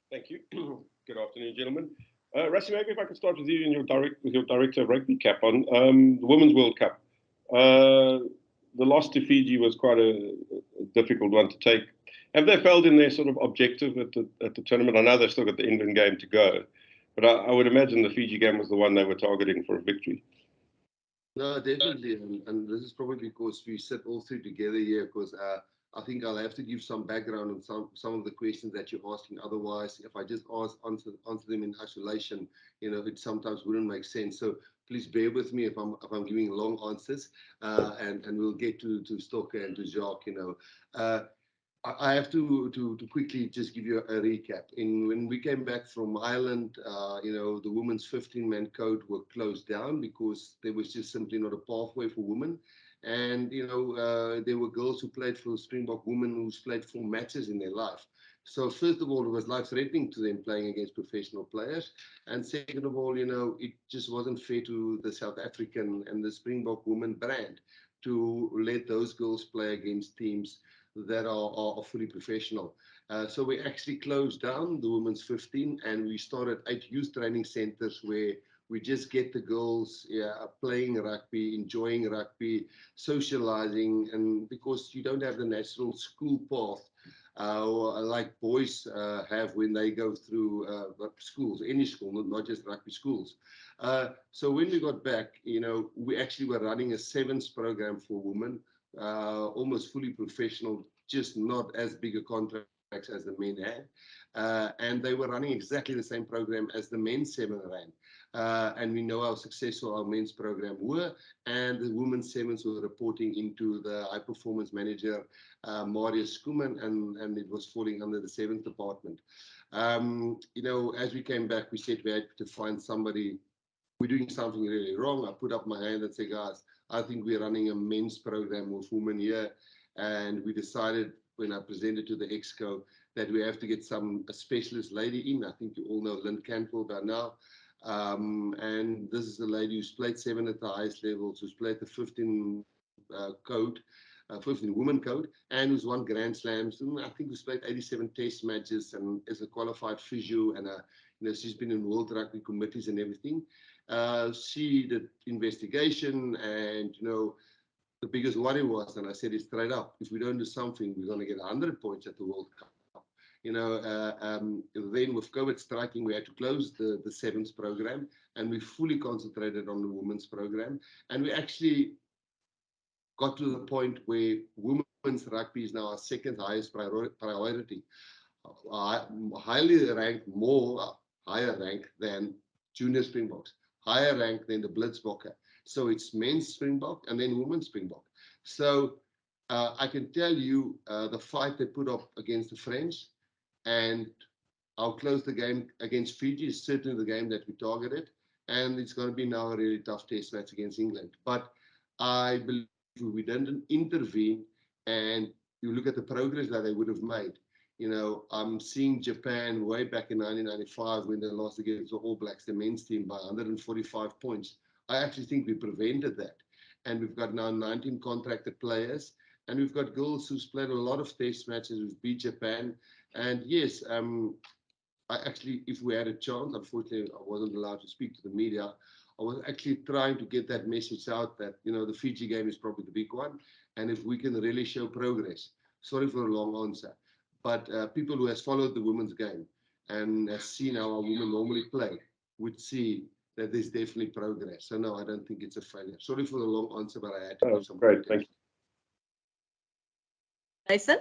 Thank you. Good afternoon, gentlemen. Rassi, maybe if I could start with you and with your director of rugby cap on the Women's World Cup. The loss to Fiji was quite a difficult one to take. Have they failed in their sort of objective at the tournament? I know they've still got the England game to go, but I would imagine the Fiji game was the one they were targeting for a victory. No, definitely, and this is probably because we sit all three together here. Because I think I'll have to give some background on some of the questions that you're asking. Otherwise, if I just answer them in isolation, it sometimes wouldn't make sense. So please bear with me if I'm giving long answers, and we'll get to Stocker and to Jacques. I have to quickly just give you a recap. When we came back from Ireland, the women's 15-man code were closed down because there was just simply not a pathway for women. And, there were girls who played for Springbok women who played 4 matches in their life. So first of all, it was life-threatening to them playing against professional players. And second of all, it just wasn't fair to the South African and the Springbok women brand to let those girls play against teams that are fully professional. So we actually closed down the women's 15 and we started 8 youth training centers where we just get the girls playing rugby, enjoying rugby, socializing, and because you don't have the natural school path like boys have when they go through schools, any school, not just rugby schools. So when we got back, we actually were running a sevens program for women, almost fully professional, just not as big a contracts as the men had. And they were running exactly the same program as the men's seven ran. And we know how successful our men's program were. And the women's sevens were reporting into the high performance manager, Marius Skuman, and it was falling under the seventh department. As we came back, we said we had to find somebody. We're doing something really wrong. I put up my hand and said, guys, I think we're running a men's program with women here. And we decided when I presented to the Exco that we have to get a specialist lady in. I think you all know Lynn Cantwell by now. And this is a lady who's played seven at the highest levels, who's played the 15 code, 15 women code, and who's won Grand Slams. And I think who's played 87 test matches and is a qualified physio. And she's been in World Rugby committees and everything. She did investigation, and the biggest worry was, and I said it straight up, if we don't do something, we're going to get 100 points at the World Cup. Then with COVID striking, we had to close the sevens program, and we fully concentrated on the women's program. And we actually got to the point where women's rugby is now our second highest priority, highly ranked, higher ranked than junior Springboks, higher ranked than the Blitzbokke. So it's men's Springbok and then women's Springbok. So I can tell you the fight they put up against the French, and I'll close the game against Fiji is certainly the game that we targeted. And it's going to be now a really tough test match against England. But I believe if we didn't intervene and you look at the progress that they would have made, I'm seeing Japan way back in 1995 when they lost against the All Blacks, the men's team, by 145 points. I actually think we prevented that. And we've got now 19 contracted players. And we've got girls who's played a lot of test matches who've beat Japan. And yes, I actually, if we had a chance, unfortunately, I wasn't allowed to speak to the media. I was actually trying to get that message out that, the Fiji game is probably the big one. And if we can really show progress, sorry for a long answer, but people who has followed the women's game and has seen how our women normally play would see that there's definitely progress. So no, I don't think it's a failure. Sorry for the long answer, but I had to Oh, give some great, thank context. you. Jason?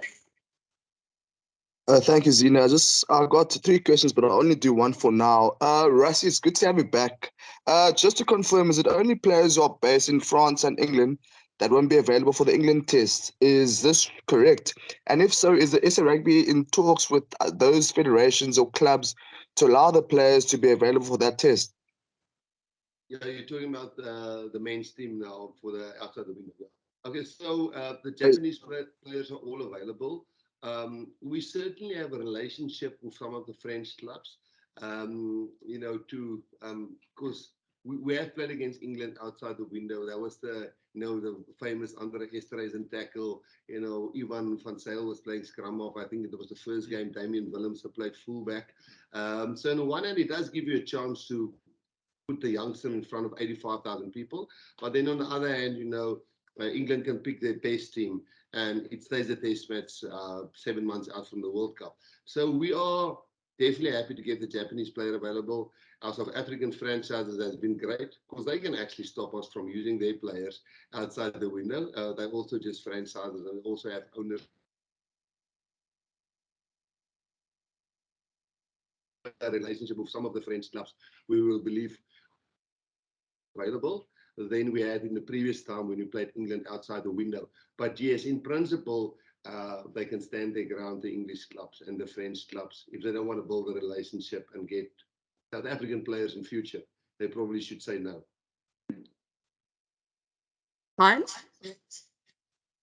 Thank you, Zina. I got three questions, but I'll only do one for now. Rassi, it's good to have you back. Just to confirm, is it only players who are based in France and England that won't be available for the England test? Is this correct? And if so, is the SA Rugby in talks with those federations or clubs to allow the players to be available for that test? Yeah, you're talking about the men's team now for the outside the window. Okay, so the Japanese players are all available. We certainly have a relationship with some of the French clubs, because we have played against England outside the window. That was the the famous Andre Esterhuizen tackle. Ivan van Zyl was playing scrum off. I think it was the first game. Damian Willems played fullback. So on the one hand, it does give you a chance to put the youngster in front of 85,000 people. But then on the other hand, England can pick their best team, and it stays a test match 7 months out from the World Cup. So we are definitely happy to get the Japanese player available. Our South African franchises has been great because they can actually stop us from using their players outside the window. They also just franchises and also have owners. A relationship with some of the French clubs, we will believe available than we had in the previous time when we played England outside the window. But yes, in principle, they can stand their ground, the English clubs and the French clubs. If they don't want to build a relationship and get South African players in future, they probably should say no. Heinz?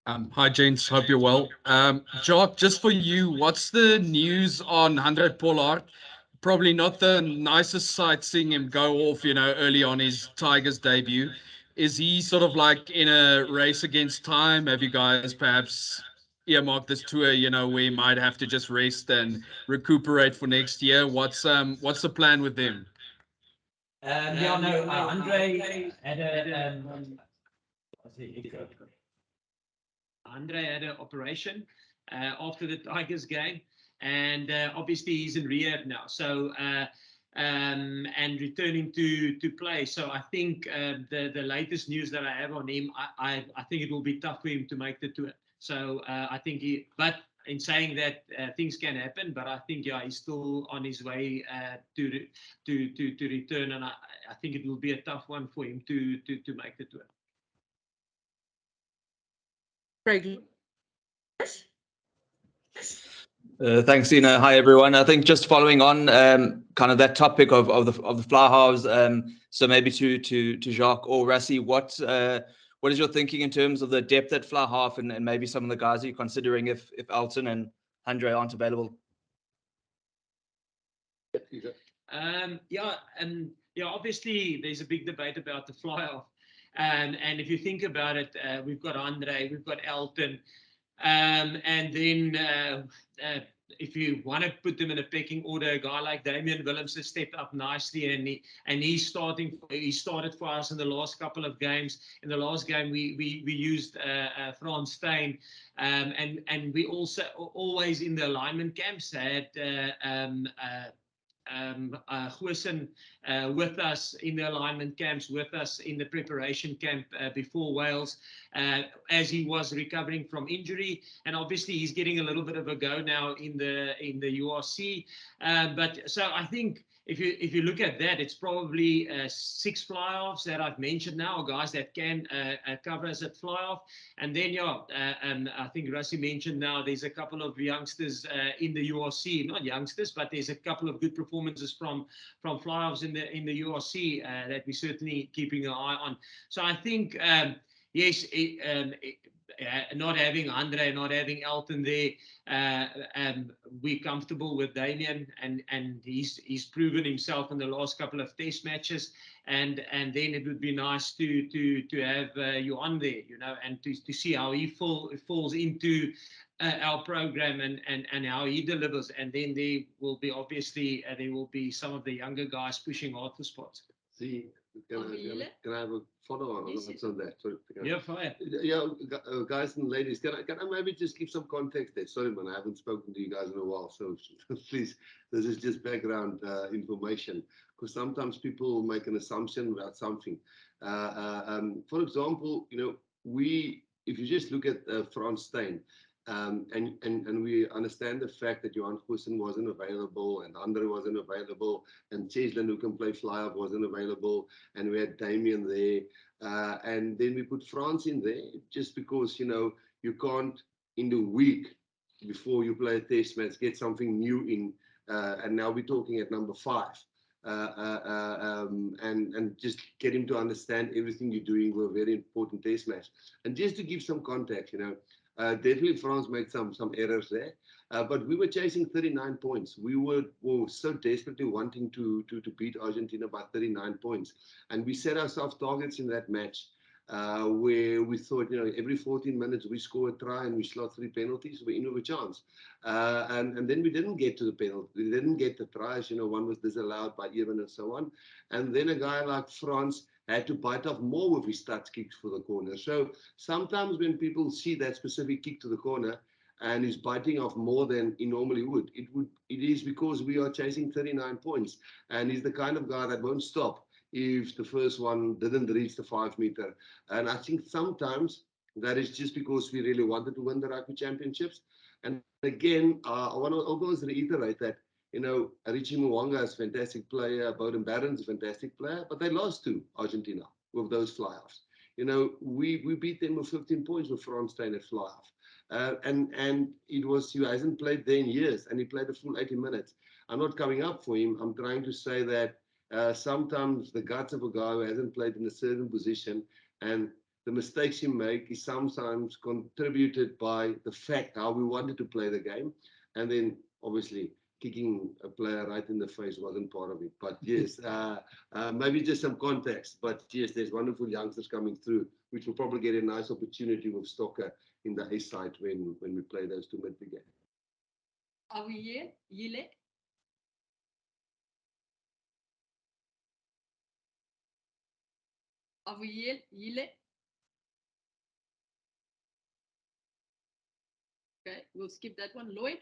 Hi, gents. Hope you're well. Jock, just for you, what's the news on 100 Pollard? Probably not the nicest sight seeing him go off, early on his Tigers debut. Is he sort of like in a race against time? Have you guys perhaps earmarked this tour, where he might have to just rest and recuperate for next year? What's the plan with them? Andre had an operation after the Tigers game, and obviously he's in rehab now. So and returning to play. So I think the latest news that I have on him, I think it will be tough for him to make the tour. So I think but in saying that, things can happen, but I think he's still on his way to return, and I think it will be a tough one for him to make the tour. Craig. Thanks, Ina. Hi, everyone. I think just following on kind of that topic of the fly halves. So maybe to Jacques or Rassie, what is your thinking in terms of the depth at fly half and maybe some of the guys you're considering if Elton and Andre aren't available? Obviously there's a big debate about the fly off, and if you think about it, we've got Andre, we've got Elton, and then if you want to put them in a pecking order, a guy like Damian Willems has stepped up nicely, and he started for us in the last couple of games. In the last game, we used Frans Steyn, and we also always in the alignment camps had Goosen with us in the alignment camps, with us in the preparation camp before Wales, as he was recovering from injury, and obviously he's getting a little bit of a go now in the URC. But so I think if you look at that, it's probably 6 fly-offs that I've mentioned now, guys that can cover us at fly-off. And then, I think Rassie mentioned now there's a couple of youngsters in the URC, not youngsters, but there's a couple of good performances from fly-offs in the URC that we're certainly keeping an eye on. So I think, yes, not having Andre, not having Elton there, we're comfortable with Damian, and he's proven himself in the last couple of test matches, and then it would be nice to have Johan there, and to see how he falls into our program and how he delivers, and then there will be obviously some of the younger guys pushing hard for spots. See, can I have a follow-on on that? Sorry. Yeah, fine. Yeah, guys and ladies, can I maybe just give some context there? Sorry, man, I haven't spoken to you guys in a while, so please, this is just background information, because sometimes people make an assumption about something. For example, if you just look at Frans Steyn, and we understand the fact that Johan Goosen wasn't available, and Andre wasn't available, and Cheslin, who can play fly-off, wasn't available, and we had Damian there, and then we put Frans in there just because you can't in the week before you play a test match get something new in, and now we're talking at number 5. And just get him to understand everything you're doing for a very important test match. And just to give some context, Definitely France made some errors there. But we were chasing 39 points. We were so desperately wanting to beat Argentina by 39 points. And we set ourselves targets in that match where we thought, every 14 minutes we score a try and we slot 3 penalties, we're in with a chance. And then we didn't get to the penalty. We didn't get the tries. One was disallowed by Evan and so on. And then a guy like France had to bite off more with his touch kicks for the corner. So sometimes when people see that specific kick to the corner and he's biting off more than he normally would, it is because we are chasing 39 points. And he's the kind of guy that won't stop if the first one didn't reach the 5 meter. And I think sometimes that is just because we really wanted to win the rugby championships. And again, I want to always reiterate that, Richie Mwanga is a fantastic player, Bowden Barron's a fantastic player, but they lost to Argentina with those fly-offs. We beat them with 15 points with France staying at fly-off. And it was, he hasn't played there in years, and he played a full 80 minutes. I'm not coming up for him. I'm trying to say that sometimes the guts of a guy who hasn't played in a certain position and the mistakes you make is sometimes contributed by the fact how we wanted to play the game. And then obviously kicking a player right in the face wasn't part of it. But yes, maybe just some context. But yes, there's wonderful youngsters coming through, which will probably get a nice opportunity with Stocker in the A side when we play those two midweek games. Are we here? Yile? Are we here? Yile? Okay, we'll skip that one. Lloyd?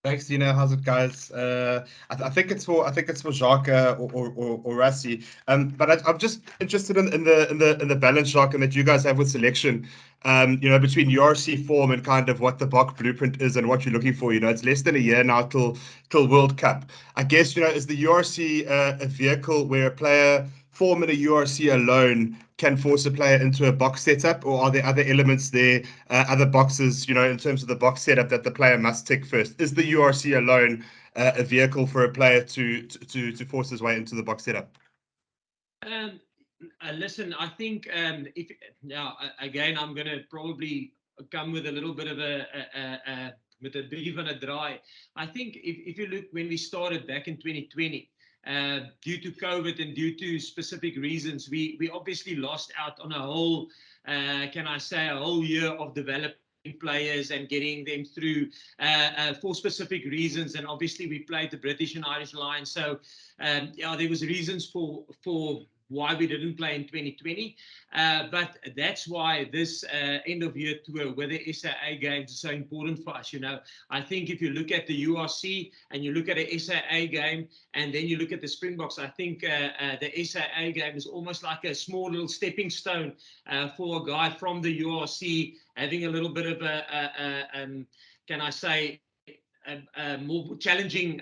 Thanks, Dina. How's it, guys? I think it's for Jacques or Rassi. But I'm just interested in the balance, Jacques, and that you guys have with selection. Between URC form and kind of what the Bok blueprint is and what you're looking for. It's less than a year now till World Cup. I guess is the URC a vehicle where a player form in a URC alone can force a player into a box setup, or are there other elements there, other boxes, in terms of the box setup that the player must tick first? Is the URC alone a vehicle for a player to force his way into the box setup? Listen, I think if now again, I'm going to probably come with a little bit of with a beef and a dry. I think if you look when we started back in 2020. Due to COVID and due to specific reasons, we obviously lost out on a whole, can I say, a whole year of developing players and getting them through for specific reasons. And obviously we played the British and Irish Lions. So there was reasons for why we didn't play in 2020. But that's why this end of year tour with the SAA games is so important for us. I think if you look at the URC and you look at a SAA game and then you look at the Springboks, I think the SAA game is almost like a small little stepping stone for a guy from the URC having a little bit of can I say, a more challenging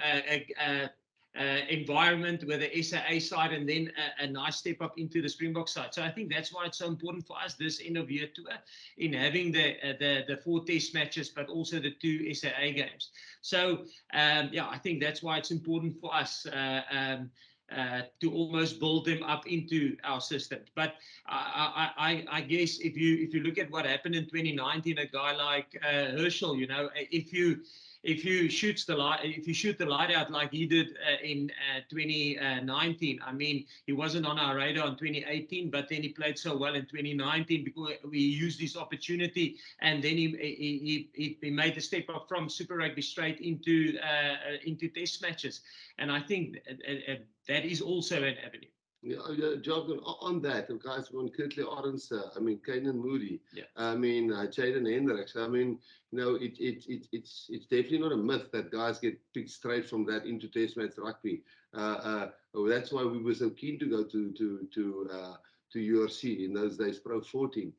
environment with the SAA side and then a nice step up into the Springbok side. So I think that's why it's so important for us this end of year tour in having the 4 test matches, but also the 2 SAA games. So I think that's why it's important for us to almost build them up into our system. But I guess if you look at what happened in 2019, a guy like Herschel, if you shoot the light out like he did in 2019, I mean, he wasn't on our radar in 2018, but then he played so well in 2019 because we used this opportunity, and then he made the step up from Super Rugby straight into test matches, and I think that is also an avenue. Yeah, Jog, on that, guys, on Kirtley Arendse, I mean, Kanan Moody, yeah. I mean, Jaden Hendricks, I mean, it's definitely not a myth that guys get picked straight from that into test match rugby. That's why we were so keen to go to URC in those days, Pro 14,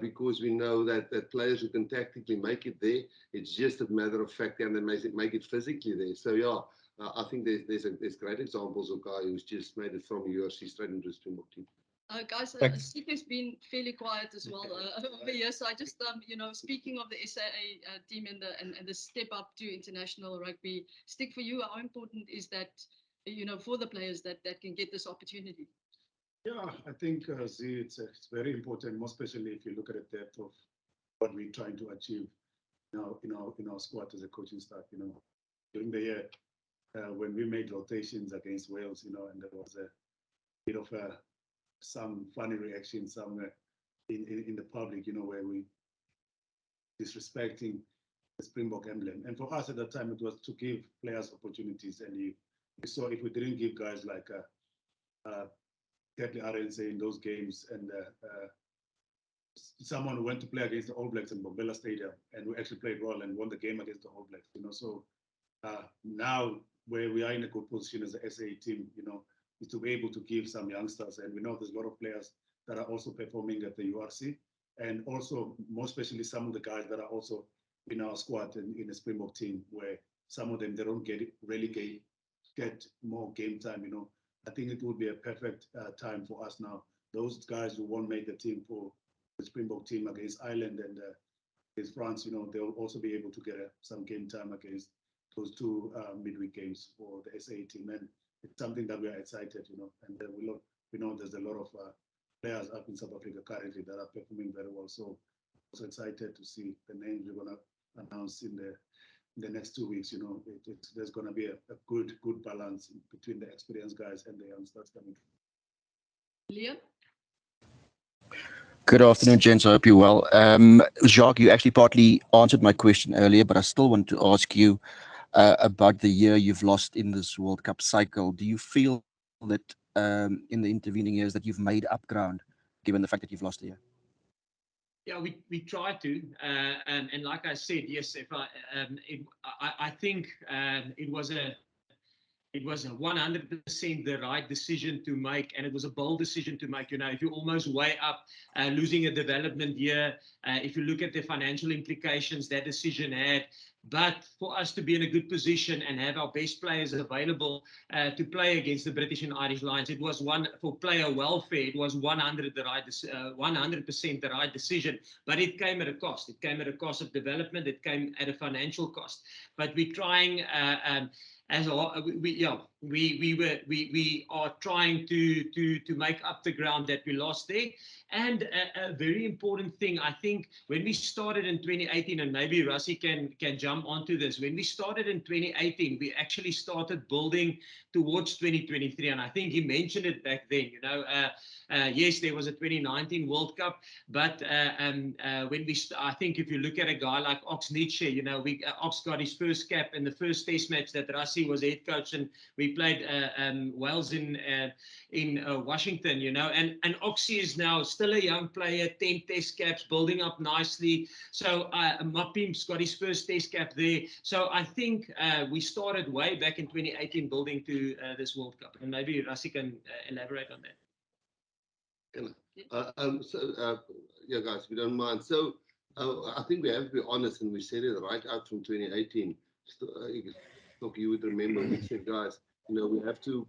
because we know that players who can tactically make it there, it's just a matter of fact, and they make it physically there. So yeah. I think there's great examples of guy who's just made it from URC straight into the Springbok team. Guys, Steve has been fairly quiet as well over here. So I just, speaking of the SAA team and the step up to international rugby, Stick, for you, how important is that, for the players that can get this opportunity? Yeah, I think, Z, it's very important, more especially if you look at the depth of what we're trying to achieve in our squad as a coaching staff. During the year when we made rotations against Wales, and there was a bit of some funny reaction somewhere in the public, where we disrespecting the Springbok emblem. And for us at that time, it was to give players opportunities. And you saw if we didn't give guys like Deadly RNC in those games, and someone who went to play against the All Blacks in Bombela Stadium, and we actually played well and won the game against the All Blacks. So now where we are in a good position as a SA team, is to be able to give some youngsters, and we know there's a lot of players that are also performing at the URC, and also more especially some of the guys that are also in our squad and in the Springbok team, where some of them they don't get more game time. I think it would be a perfect time for us now. Those guys who won't make the team for the Springbok team against Ireland and against France, they'll also be able to get some game time against those two midweek games for the SA team. And it's something that we are excited, and we know there's a lot of players up in South Africa currently that are performing very well. So also excited to see the names we're going to announce in the next 2 weeks. There's going to be a good balance between the experienced guys and the youngsters coming. Liam? Good afternoon, gents. I hope you're well. Jacques, you actually partly answered my question earlier, but I still want to ask you about the year you've lost in this World Cup cycle. Do you feel that in the intervening years that you've made up ground, given the fact that you've lost a year? Yeah, we try to, and like I said, yes. If I think it was a 100% the right decision to make, and it was a bold decision to make. If you almost weigh up losing a development year, if you look at the financial implications that decision had. But for us to be in a good position and have our best players available to play against the British and Irish Lions, it was for player welfare. It was 100% the right decision. But it came at a cost. It came at a cost of development. It came at a financial cost. But we're trying. We are trying to make up the ground that we lost there. And a very important thing, I think, when we started in 2018, and maybe Rassie can jump onto this. When we started in 2018, we actually started building towards 2023, and I think he mentioned it back then. Yes, there was a 2019 World Cup, but I think if you look at a guy like Ox Nietzsche, Ox got his first cap in the first Test match that Rassie was head coach, and we played Wales in Washington. And Oxy is now still a young player, 10 Test caps, building up nicely. So Mapim's got his first Test cap there. So I think we started way back in 2018 building to this World Cup, and maybe Rassie can elaborate on that. Yeah, guys, if you don't mind. So I think we have to be honest, and we said it right out from 2018. You would remember we said, guys, we have to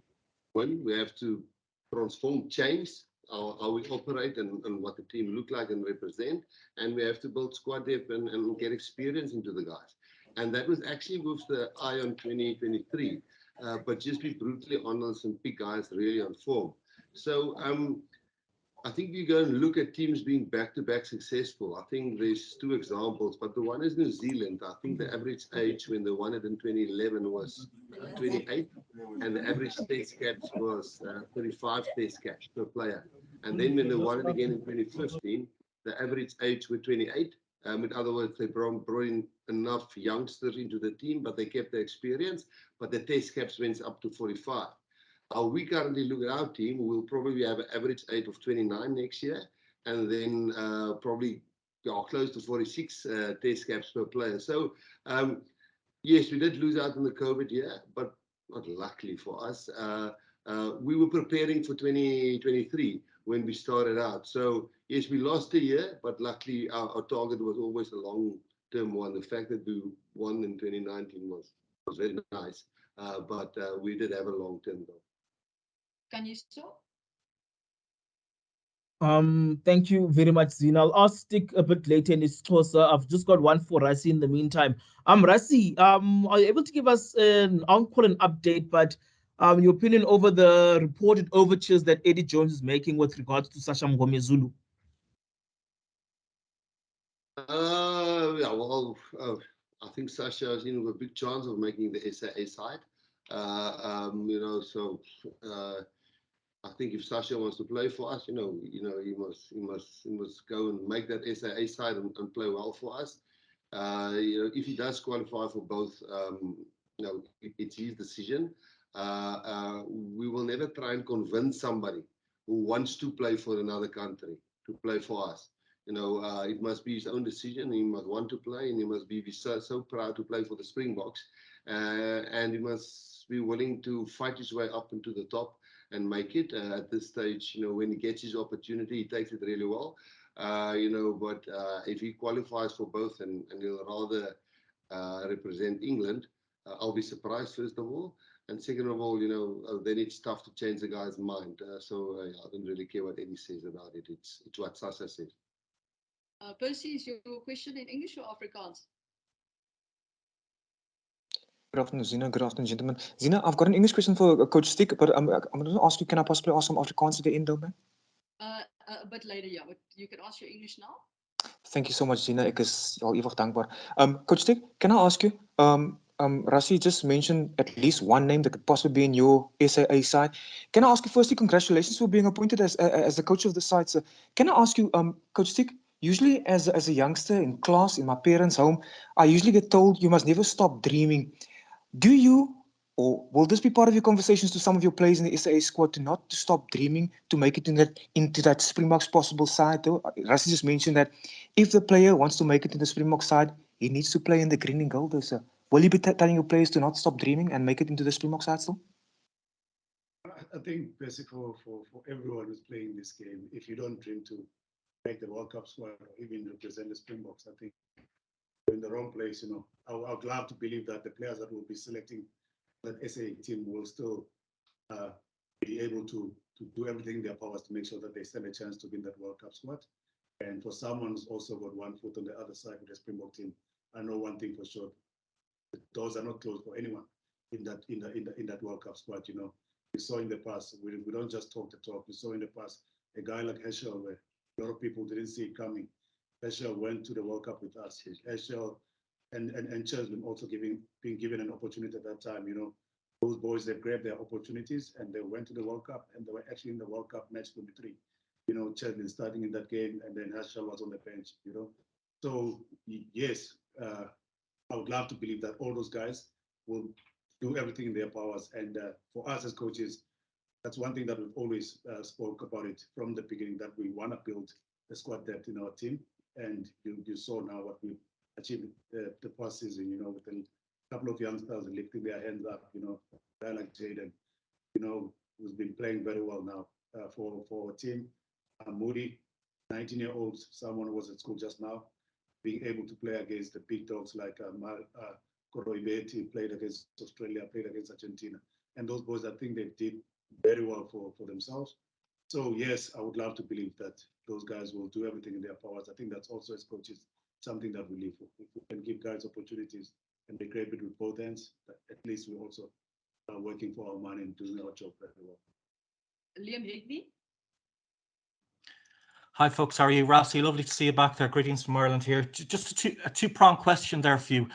win, we have to transform, change how we operate and what the team look like and represent, and we have to build squad depth and get experience into the guys. And that was actually with the eye on 2023, but just be brutally honest and pick guys really on form. So I think you go and look at teams being back-to-back successful. I think there's two examples, but the one is New Zealand. I think the average age when they won it in 2011 was 28, and the average Test caps was 35 Test caps per player. And then when they won it again in 2015, the average age was 28. In other words, they brought in enough youngsters into the team, but they kept the experience, but the Test caps went up to 45. How we currently look at our team, we'll probably have an average age of 29 next year, and then probably close to 46 Test caps per player. So, yes, we did lose out in the COVID year, but not luckily for us. We were preparing for 2023 when we started out. So, yes, we lost a year, but luckily our target was always a long-term one. The fact that we won in 2019 was very nice, but we did have a long-term goal. Thank you very much, Zina. I'll ask stick a bit later in this course. I've just got one for Rassie in the meantime. Rassie, are you able to give us I'll call an update, but your opinion over the reported overtures that Eddie Jones is making with regards to Sasha Mngomezulu? Yeah, well, I think Sasha has a big chance of making the SAA side. So I think if Sasha wants to play for us, he must go and make that SAA side and play well for us. If he does qualify for both, it's his decision. We will never try and convince somebody who wants to play for another country to play for us. It must be his own decision. He must want to play, and he must be so proud to play for the Springboks. And he must be willing to fight his way up into the top and make it. At this stage, when he gets his opportunity, he takes it really well. But if he qualifies for both and he'll rather represent England, I'll be surprised, first of all. And second of all, then it's tough to change the guy's mind. So I don't really care what Eddie says about it. It's what Sasha says. Percy, is your question in English or Afrikaans? Good afternoon, Zina. Good afternoon, gentlemen. Zina, I've got an English question for Coach Stick, but I'm going to ask you, can I possibly ask some Afrikaans at the end, though, man? A bit later, yeah, but you can ask your English now. Thank you so much, Zina. Ek is al ewig dankbaar. Coach Stick, can I ask you, Rassie just mentioned at least one name that could possibly be in your SAA side. Can I ask you firstly, congratulations for being appointed as the coach of the side, sir. Can I ask you, Coach Stick, usually as a youngster in class, in my parents' home, I usually get told you must never stop dreaming. Do you, or will this be part of your conversations to some of your players in the SAA squad to not to stop dreaming, to make it into that Springboks possible side? Though Rassie just mentioned that if the player wants to make it in the Springbok side, he needs to play in the green and gold. So will you be telling your players to not stop dreaming and make it into the Springbok side still? I think basically for everyone who's playing this game, if you don't dream to make the World Cup squad or even represent the Springboks, I think you're in the wrong place. I would love to believe that the players that will be selecting that SA team will still be able to do everything in their powers to make sure that they stand a chance to win that World Cup squad. And for someone who's also got one foot on the other side with the Springbok team, I know one thing for sure: the doors are not closed for anyone in that World Cup squad. We saw in the past, we don't just talk the talk. We saw in the past a guy like Herschel, where a lot of people didn't see it coming. Herschel went to the World Cup with us. Herschel and Chesman also being given an opportunity at that time. Those boys, they grabbed their opportunities and they went to the World Cup, and they were actually in the World Cup match 23. Chesman starting in that game, and then Herschel was on the bench. So yes, I would love to believe that all those guys will do everything in their powers. And for us as coaches, that's one thing that we've always spoke about it from the beginning, that we want to build a squad depth in our team. And you saw now what we achieved the past season, with a couple of youngsters lifting their hands up, a guy like Jaden, who's been playing very well now for our team. Moody, 19-year-olds, someone who was at school just now, being able to play against the big dogs like Koroibeti, played against Australia, played against Argentina. And those boys, I think they did very well for themselves. So yes, I would love to believe that those guys will do everything in their powers. I think that's also, as coaches, something that we live for. If we can give guys opportunities and they grab it with both ends, at least we also are working for our money and doing our job very well. Liam Higby. Hi folks, how are you? Rassie, lovely to see you back there. Greetings from Ireland here. Just a two-pronged question there for you.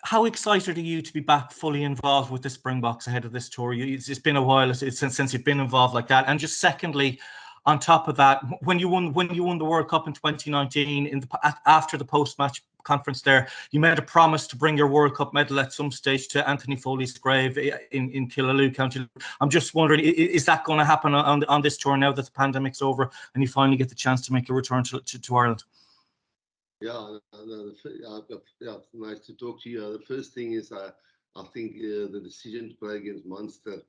How excited are you to be back fully involved with the Springboks ahead of this tour? It's been a while since you've been involved like that. And just secondly, on top of that, when you won the World Cup in 2019, after the post-match conference there, you made a promise to bring your World Cup medal at some stage to Anthony Foley's grave in Killaloe, County. I'm just wondering, is that going to happen on this tour now that the pandemic's over and you finally get the chance to make a return to Ireland? Yeah, nice to talk to you. The first thing is, I think the decision to play against Munster,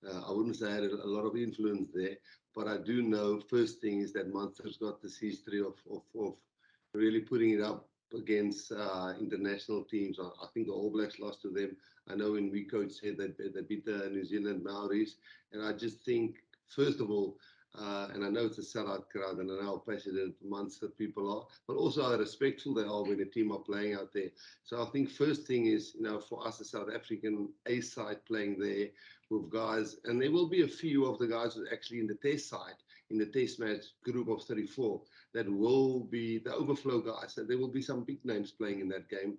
I wouldn't say I had a lot of influence there, but I do know, first thing is that Munster's got this history of really putting it up against international teams. I think the All Blacks lost to them. I know when we coach said that they beat the New Zealand Maoris, and I just think, first of all, and I know it's a sellout crowd, and I know how passionate Munster people are, but also how respectful they are when a team are playing out there. So I think first thing is, for us, the South African A side playing there, with guys, and there will be a few of the guys who are actually in the test side, in the test match group of 34, that will be the overflow guys, and there will be some big names playing in that game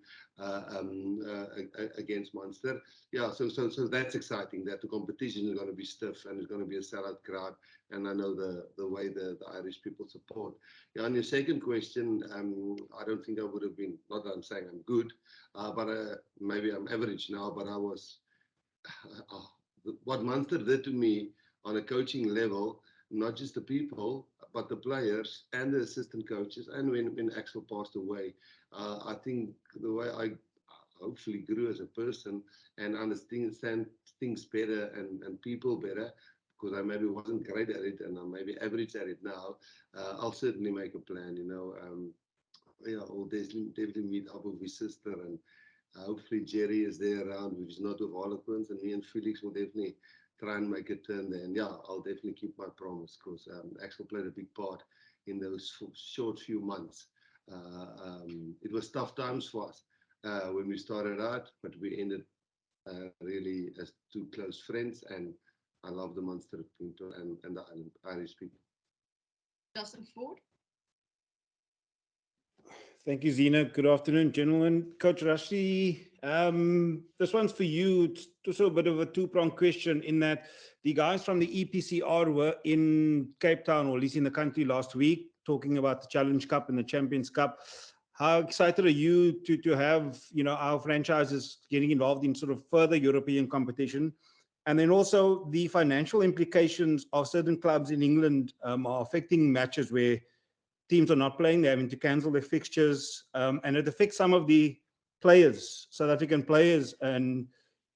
against Munster. Yeah, so that's exciting, that the competition is going to be stiff and it's going to be a sellout crowd, and I know the way the Irish people support. Yeah, on your second question, I don't think I would have been, not that I'm saying I'm good, but maybe I'm average now, but I was, what Munster did to me on a coaching level, not just the people, but the players and the assistant coaches, and when Axel passed away, I think the way I hopefully grew as a person and understand things better and people better, because I maybe wasn't great at it and I'm maybe average at it now, I'll certainly make a plan, yeah, I'll definitely meet up with his sister, and hopefully Jerry is there around, which is not with Harlequins, and me and Felix will definitely try and make a turn there. And yeah, I'll definitely keep my promise, because Axel played a big part in those short few months. It was tough times for us when we started out, but we ended really as two close friends, and I love the Munster people and the Irish people. Justin Ford. Thank you, Zina. Good afternoon, gentlemen. Coach Rassie, this one's for you. It's also a bit of a two-pronged question, in that the guys from the EPCR were in Cape Town, or at least in the country, last week, talking about the Challenge Cup and the Champions Cup. How excited are you to have, our franchises getting involved in sort of further European competition? And then also the financial implications of certain clubs in England are affecting matches where teams are not playing, they're having to cancel their fixtures, and it affects some of the players, South African players. And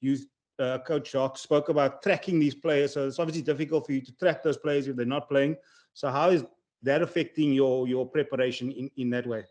you, Coach Jacques, spoke about tracking these players, so it's obviously difficult for you to track those players if they're not playing. So how is that affecting your preparation in that way?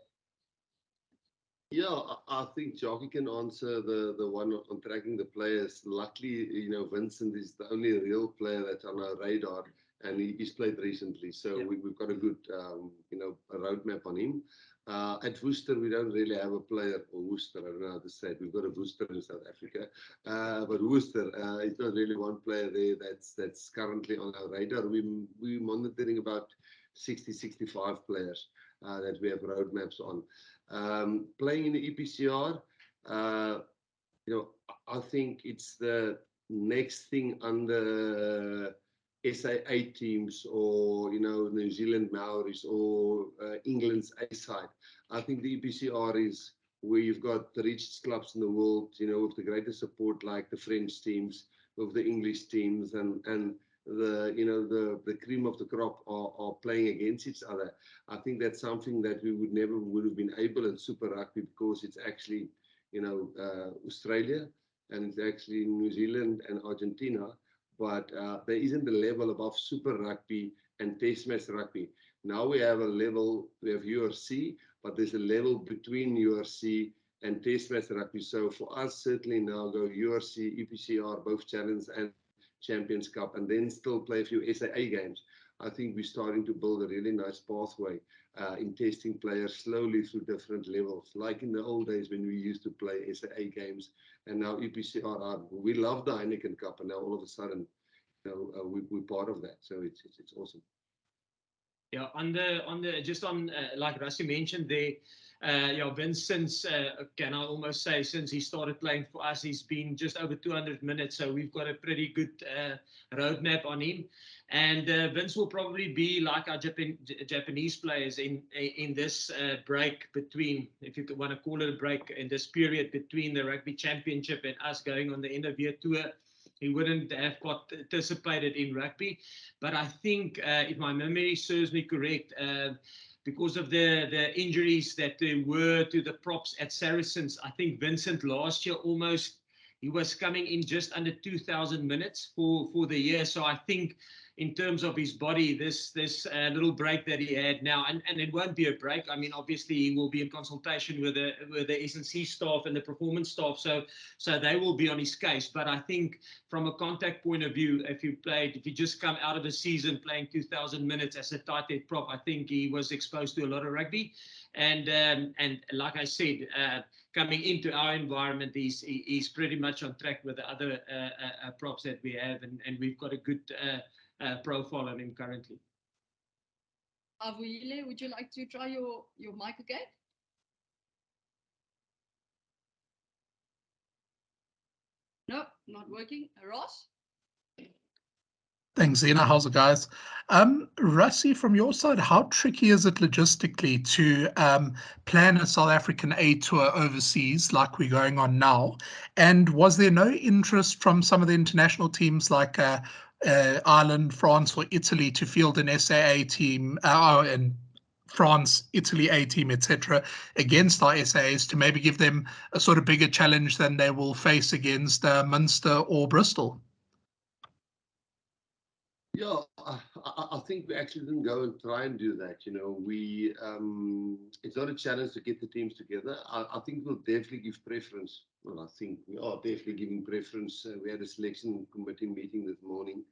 Yeah, I think Jackie can answer the one on tracking the players. Luckily, Vincent is the only real player that's on our radar, and he's played recently. So yeah, we've got a good, a roadmap on him. At Worcester, we don't really have a player, or Worcester, I don't know how to say it. We've got a Worcester in South Africa. But Worcester, it's not really one player there that's currently on our radar. We're monitoring about 60, 65 players that we have roadmaps on. Playing in the EPCR, I think it's the next thing under SA8 teams, or New Zealand Maoris, or England's A side. I think the EPCR is where you've got the richest clubs in the world, with the greatest support, like the French teams, with the English teams, and the cream of the crop are playing against each other. I think that's something that we would have been able in Super Rugby, because it's actually Australia, and it's actually New Zealand and Argentina, but there isn't a level above Super Rugby and Test Match Rugby. Now we have a level, we have URC, but there's a level between URC and Test Match Rugby. So for us, certainly now go URC, EPCR, both Challenge and Champions Cup, and then still play a few SAA games. I think we're starting to build a really nice pathway in testing players slowly through different levels, like in the old days when we used to play SAA games, and now EPCR. We love the Heineken Cup, and now all of a sudden, we're part of that. So it's awesome. Yeah, just on like Rassie mentioned there, Vincent's, can I almost say, since he started playing for us, he's been just over 200 minutes, so we've got a pretty good roadmap on him. And Vince will probably be like our Japanese players in this break between, if you want to call it a break, in this period between the Rugby Championship and us going on the end of year tour. He wouldn't have participated in rugby. But I think, if my memory serves me correct, because of the injuries that there were to the props at Saracens, I think Vincent last year he was coming in just under 2,000 minutes for the year. So I think in terms of his body, this little break that he had now, and it won't be a break. I mean, obviously he will be in consultation with the S&C staff and the performance staff, so they will be on his case. But I think from a contact point of view, if you just come out of a season playing 2,000 minutes as a tight head prop, I think he was exposed to a lot of rugby, and like I said, coming into our environment, he's pretty much on track with the other props that we have, and we've got a good profile on him currently. Avuile, would you like to try your mic again? No, not working. Ross? Thanks, Zena. How's it, guys? Rassie, from your side, how tricky is it logistically to plan a South African A tour overseas like we're going on now? And was there no interest from some of the international teams like Ireland, France, or Italy to field an SAA team and France, Italy A team, etc., against our SAAs to maybe give them a sort of bigger challenge than they will face against Munster or Bristol? Yeah, I think we actually didn't go and try and do that. You know, it's not a challenge to get the teams together. I think we'll definitely give preference. Well, I think we are definitely giving preference. We had a selection committee meeting this morning.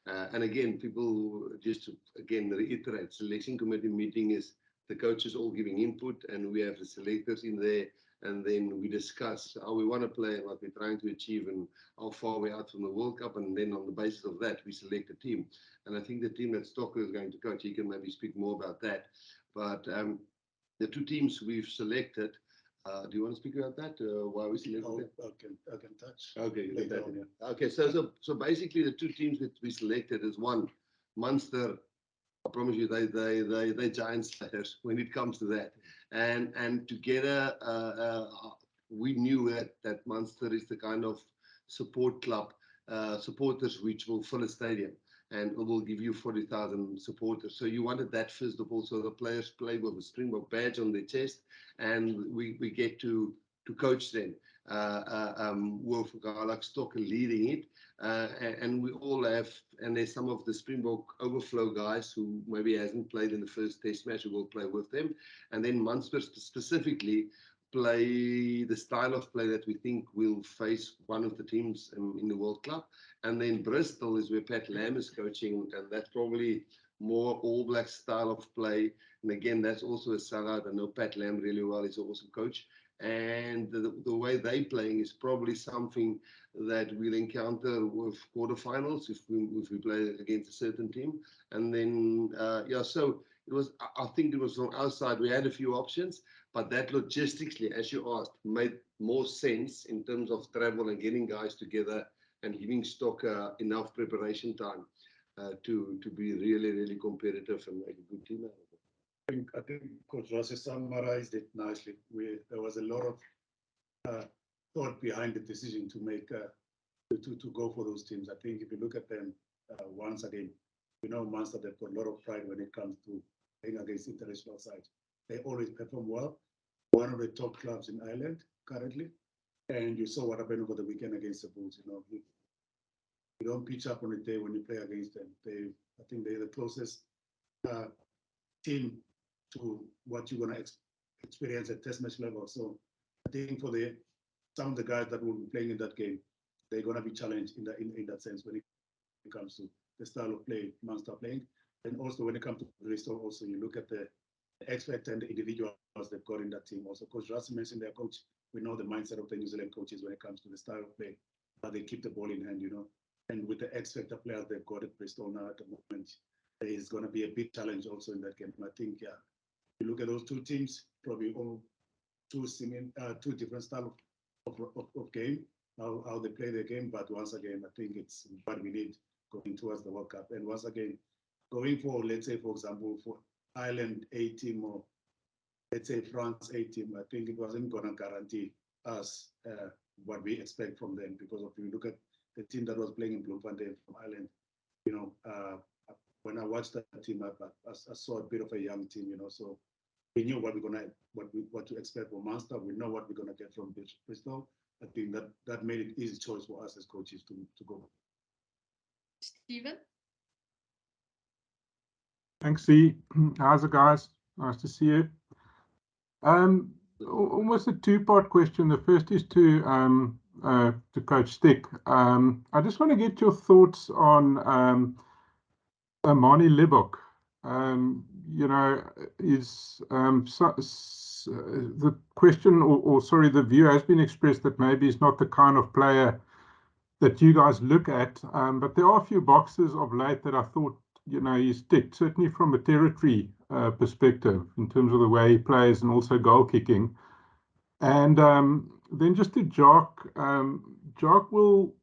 And again, people, just to again reiterate, selection committee meeting is the coaches all giving input, and we have the selectors in there, and then we discuss how we want to play and what we're trying to achieve and how far we're out from the World Cup, and then on the basis of that, we select a team. And I think the team that Stocker is going to coach, he can maybe speak more about that. But the two teams we've selected, do you want to speak about that? Why we selected them? I can touch. Okay, later on, yeah. Okay. So basically, the two teams that we selected is one, Munster. I promise you, they giant slayers when it comes to that. And together, we knew that Munster is the kind of support club, supporters which will fill a stadium and it will give you 40,000 supporters. So you wanted that first of all, so the players play with a Springbok badge on their chest, and we get to coach them. With a guy like Stocker leading it, and we all have, and there's some of the Springbok overflow guys who maybe hasn't played in the first test match who will play with them, and then Munster specifically play the style of play that we think will face one of the teams in the World Club. And then Bristol is where Pat Lam is coaching, and that's probably more All Black style of play. And again, that's also a sellout. I know Pat Lam really well. He's an awesome coach. And the way they're playing is probably something that we'll encounter with quarterfinals if we play against a certain team. And then, so it was, I think it was from our side, we had a few options, but that logistically, as you asked, made more sense in terms of travel and getting guys together and giving Stocker enough preparation time to be really, really competitive and make a good team out of it. I think Coach Rossi summarized it nicely. There was a lot of thought behind the decision to make to go for those teams. I think if you look at them once again, we know Munster, they've got a lot of pride when it comes to playing against international sides. They always perform well. One of the top clubs in Ireland currently, and you saw what happened over the weekend against the Bulls. You know, you don't pitch up on a day when you play against them. I think they're the closest team to what you're gonna experience at test match level. So I think for some of the guys that will be playing in that game, they're gonna be challenged in that sense when it comes to the style of play Munster playing, and also when it comes to Bristol. Also, you look at the X factor and the individuals they've got in that team. Also, Coach Rassi mentioned their coach. We know the mindset of the New Zealand coaches when it comes to the style of play, how they keep the ball in hand, you know. And with the X factor players they've got at Bristol now at the moment, there is going to be a big challenge also in that game. And I think, yeah, you look at those two teams, probably all two different styles of game, how they play their game. But once again, I think it's what we need going towards the World Cup. And once again, going for, let's say, for example, for Ireland A team or let's say France A team, I think it wasn't going to guarantee us what we expect from them, because if you look at the team that was playing in Bloemfontein from Ireland, you know, when I watched that team, I saw a bit of a young team, you know, so we knew what to expect from Munster. We know what we're going to get from Bristol. I think that made it easy choice for us as coaches to go. Stephen? Thanks, C. How's it, guys? Nice to see you. Almost a two-part question. The first is to Coach Stick. I just want to get your thoughts on Amani Libbok. You know, is the question, or sorry, the view has been expressed that maybe he's not the kind of player that you guys look at. But there are a few boxes of late that I thought, you know, he's ticked, certainly from a territory perspective in terms of the way he plays and also goal kicking. And then just to Jock, Jock, will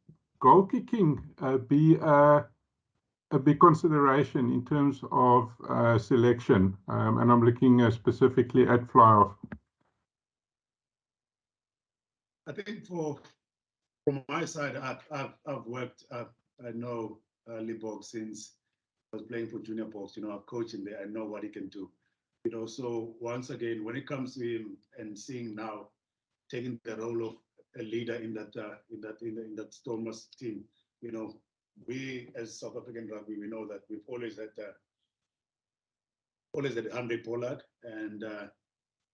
goal kicking be a big consideration in terms of selection? And I'm looking specifically at fly-off. I think from my side, I've worked, I know Libbok since I was playing for Junior Box. You know, I've coached him there. I know what he can do. You know, so once again, when it comes to him and seeing now taking the role of a leader in that Stormers team, you know, we as South African rugby, we know that we've always had Andre Pollard and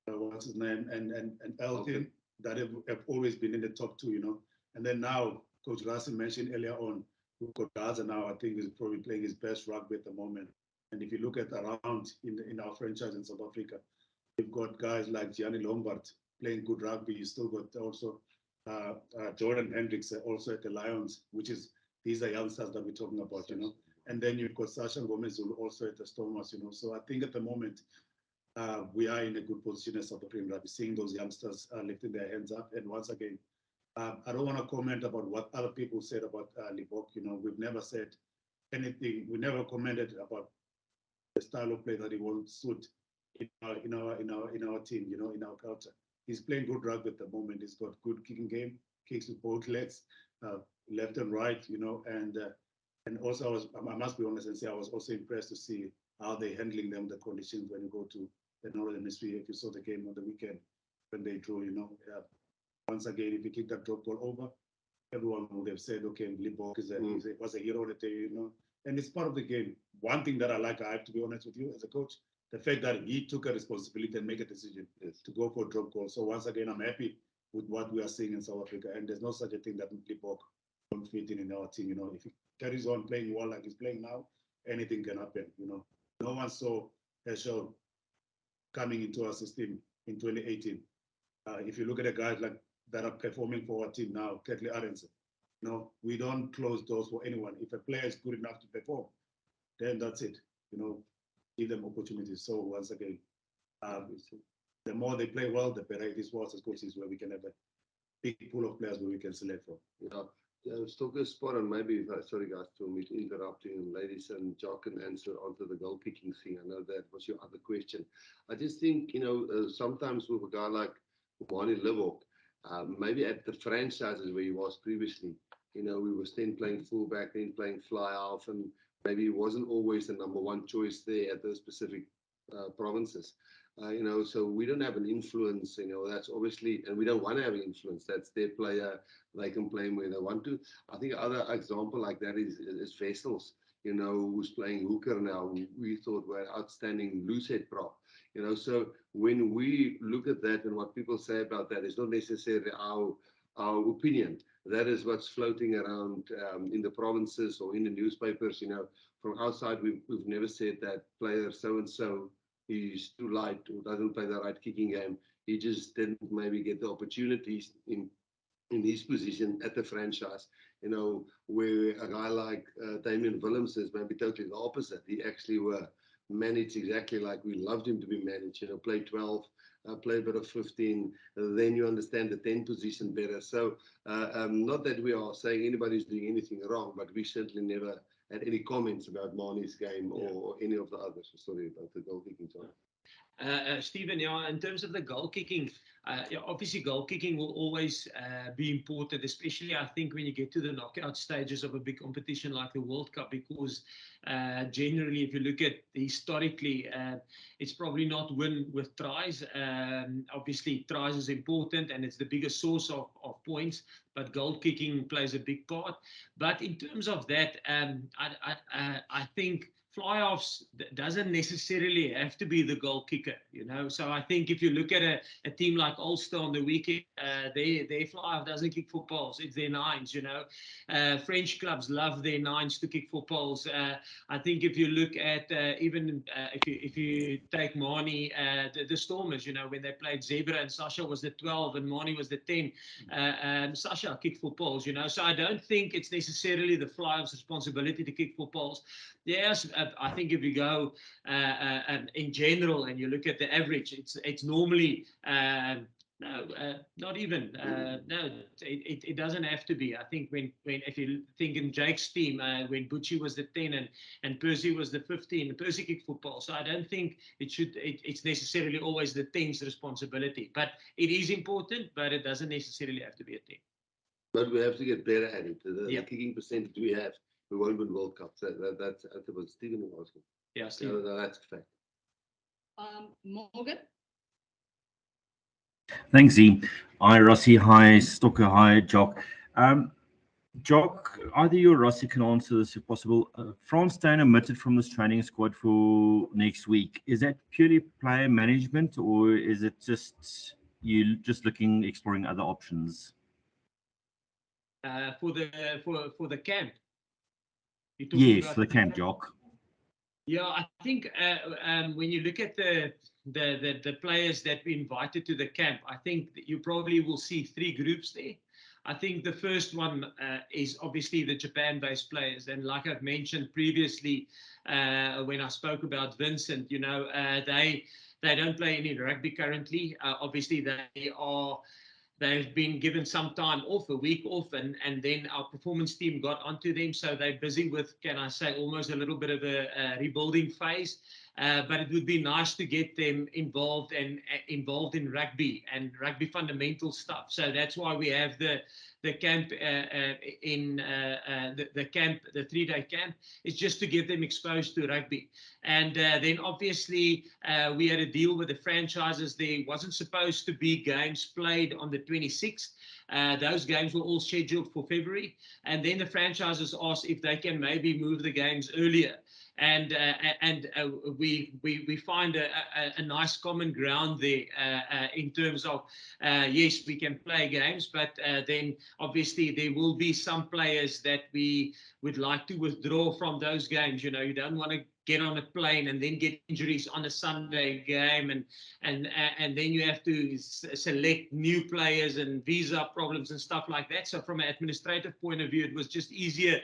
what's his name, and Elton, that have always been in the top two, you know. And then now, Coach Rassi mentioned earlier on, we've got Gaza now, I think is probably playing his best rugby at the moment. And if you look at around in our franchise in South Africa, we've got guys like Gianni Lombard playing good rugby. You still got also Jordan Hendricks also at the Lions, these are youngsters that we're talking about, you know. And then you've got Sasha Gomez also at the Stormers, you know. So I think at the moment, we are in a good position as South African rugby, seeing those youngsters lifting their hands up. And once again, I don't want to comment about what other people said about Libbok. You know, we've never said anything. We never commented about the style of play that he won't suit in our team. You know, in our culture. He's playing good rugby at the moment. He's got good kicking game, kicks with both legs, left and right. You know, and also I must be honest and say I was also impressed to see how they're handling them, the conditions when you go to the Northern Hemisphere. If you saw the game on the weekend when they drew, you know. Once again, if you kick that drop ball over, everyone would have said, okay, Libbok was a hero that day, you know. And it's part of the game. One thing that I like, I have to be honest with you as a coach, the fact that he took a responsibility and make a decision to go for a drop goal. So once again, I'm happy with what we are seeing in South Africa. And there's no such a thing that Libbok won't fit in our team. You know, if he carries on playing well like he's playing now, anything can happen. You know, no one saw Herschel coming into our system in 2018. If you look at the guys like that are performing for our team now, Ketley Aronson, you know, we don't close doors for anyone. If a player is good enough to perform, then that's it. You know, give them opportunities. So once again, the more they play well, the better it is for us as coaches, where we can have a big pool of players where we can select from. Stoker spot on. Maybe, sorry guys, to me to interrupt you, ladies, and Jock can answer onto the goal kicking thing. I know that was your other question. I just think, you know, sometimes with a guy like Amani Libbok, maybe at the franchises where he was previously, you know, we were then playing fullback, then playing fly half, and maybe he wasn't always the number one choice there at those specific provinces. You know, so we don't have an influence, you know, that's obviously, and we don't want to have an influence. That's their player. They can play him where they want to. I think other example like that is Vessels, you know, who's playing hooker now. We thought were outstanding loosehead prop, you know. So when we look at that and what people say about that, it's not necessarily our opinion. That is what's floating around in the provinces or in the newspapers, you know. From outside, we've never said that player so-and-so he's too light or doesn't play the right kicking game. He just didn't maybe get the opportunities in his position at the franchise, you know, where a guy like Damian Willems is maybe totally the opposite. He actually were managed exactly like we loved him to be managed, you know, play 12, play a bit of 15, then you understand the 10 position better. So not that we are saying anybody's doing anything wrong, but we certainly never had any comments about Mani's game or any of the others. Sorry about the goal kicking time. Stephen, yeah, in terms of the goal kicking, obviously goal kicking will always be important, especially I think when you get to the knockout stages of a big competition like the World Cup, because generally, if you look at historically, it's probably not win with tries. Obviously, tries is important and it's the biggest source of points, but goal kicking plays a big part. But in terms of that, I think fly-offs doesn't necessarily have to be the goal kicker, you know. So I think if you look at a team like Ulster on the weekend, their fly-off doesn't kick footballs, it's their nines, you know. French clubs love their nines to kick footballs. I think if you look at even if you take Mani, the Stormers, you know, when they played Zebra and Sasha was the 12 and Mani was the 10, Sasha kicked footballs, you know. So I don't think it's necessarily the fly-off's responsibility to kick footballs. Yes, I think if you go in general and you look at the average, it's normally no, not even. No, it doesn't have to be. I think when if you think in Jake's team, when Butchie was the 10 and Percy was the 15, Percy kicked football. So I don't think it's necessarily always the 10's responsibility. But it is important, but it doesn't necessarily have to be a 10. But we have to get better at it. The kicking percentage we have, we won't win World Cups. That's what Stephen was asking. Yeah, Stephen. That's a fact. Morgan? Thanks, Zee. Hi, Rossi. Hi, Stocker. Hi, Jock. Jock, either you or Rossi can answer this if possible. France Steyn omitted from this training squad for next week. Is that purely player management, or is it just you just exploring other options? For the camp. Yes, for the camp, Jock. Yeah, I think when you look at the players that we invited to the camp, I think that you probably will see 3 groups there. I think the first one is obviously the Japan-based players, and like I've mentioned previously, when I spoke about Vincent, you know, they don't play any rugby currently. Obviously, they've been given some time off, a week off, and then our performance team got onto them. So they're busy with, can I say, almost a little bit of a rebuilding phase. But it would be nice to get them involved in rugby and rugby fundamental stuff. So that's why we have the camp the camp, the 3-day camp, is just to get them exposed to rugby. And then obviously we had a deal with the franchises. There wasn't supposed to be games played on the 26th. Those games were all scheduled for February. And then the franchises asked if they can maybe move the games earlier. And we find a nice common ground there in terms of, yes, we can play games, but then obviously there will be some players that we would like to withdraw from those games. You know, you don't want to get on a plane and then get injuries on a Sunday game, and then you have to select new players and visa problems and stuff like that. So from an administrative point of view, it was just easier,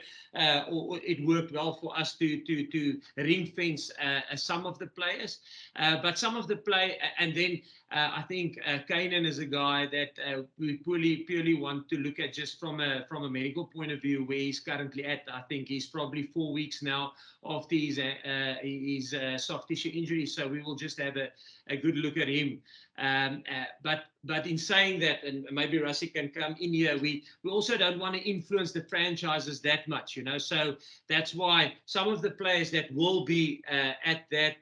or it worked well for us to ring fence some of the players, but some of the and then I think Kanan is a guy that we purely want to look at just from a medical point of view, where he's currently at. I think he's probably 4 weeks now after his soft tissue injury, so we will just have a good look at him. But in saying that, and maybe Rassi can come in here, we also don't want to influence the franchises that much, you know. So that's why some of the players that will be at that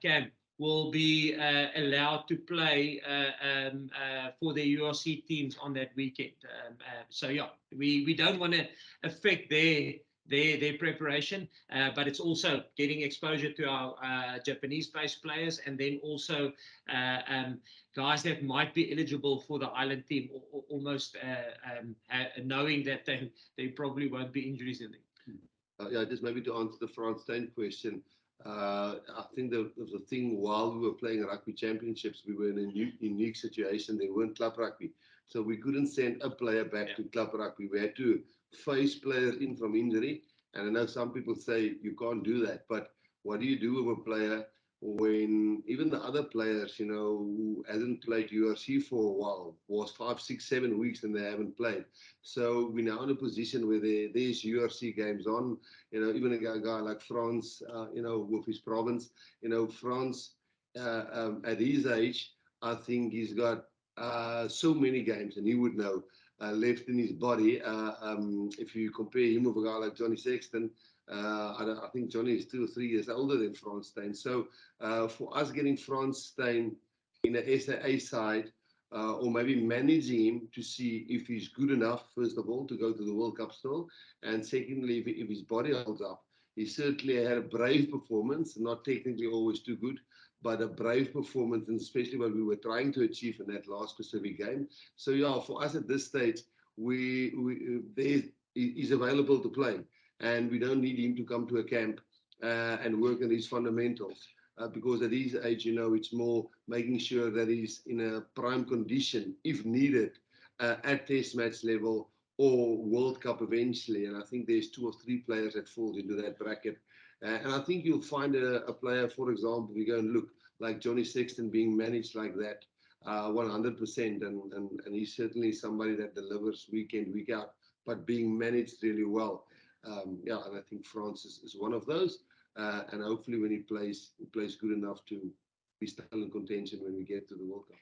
camp will be allowed to play for the URC teams on that weekend. So yeah, we don't want to affect their preparation, but it's also getting exposure to our Japanese-based players, and then also guys that might be eligible for the island team, almost knowing that there probably won't be injuries in them. Yeah, just maybe to answer the France Steyn question, I think there was a thing while we were playing rugby championships, we were in a unique situation. They weren't club rugby, so we couldn't send a player back to club rugby. We had to phase players in from injury, and I know some people say you can't do that, but what do you do with a player when even the other players, you know, who hasn't played URC for a while, was 5, 6, 7 weeks and they haven't played? So we're now in a position where there's URC games on, you know, even a guy like France, you know, with his province, you know, France at his age, I think he's got so many games, and he would know, left in his body. If you compare him with a guy like Johnny Sexton, I think Johnny is 2 or 3 years older than France Steyn. So for us getting France Steyn in the SAA side, or maybe manage him to see if he's good enough, first of all, to go to the World Cup still, and secondly, if his body holds up. He certainly had a brave performance, not technically always too good, but a brave performance, and especially what we were trying to achieve in that last Pacific game. So yeah, for us at this stage, he's available to play, and we don't need him to come to a camp and work on his fundamentals. Because at his age, it's more making sure that he's in a prime condition, if needed, at test match level or World Cup eventually. And I think there's 2 or 3 players that fall into that bracket. And I think you'll find a player, for example, we go and look, like Johnny Sexton being managed like that, 100%. And he's certainly somebody that delivers week in, week out, but being managed really well. And I think France is one of those. And hopefully when he plays good enough to be still in contention when we get to the World Cup.